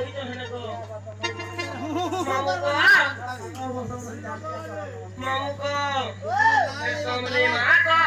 होई तो है को मामू को सोमनी मां को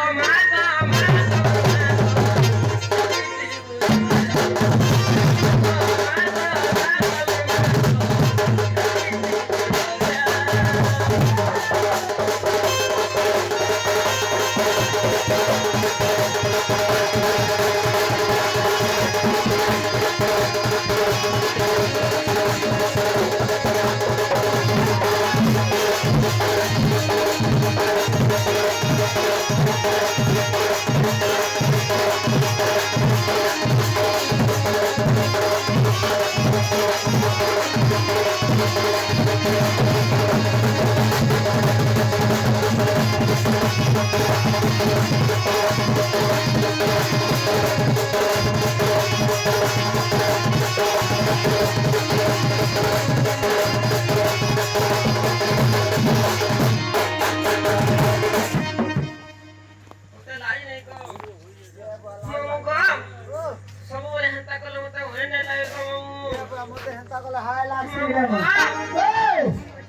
मते हंता कला हाय लागसी रे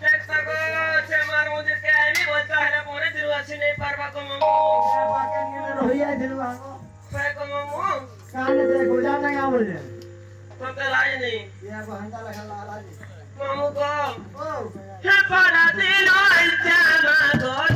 देखता को छे मार मुझे के आई भी बोलता है मोरे दिलवासी नहीं पारबा को मम्मू बाके नीले रोहिया दिलवा फे को मम्मू काने से गुजार नहीं आवल रे तो ते लाई नहीं ये को हंता लगा लाला जी मम्मू को ओ हे पारा दिलो इच्छा मा को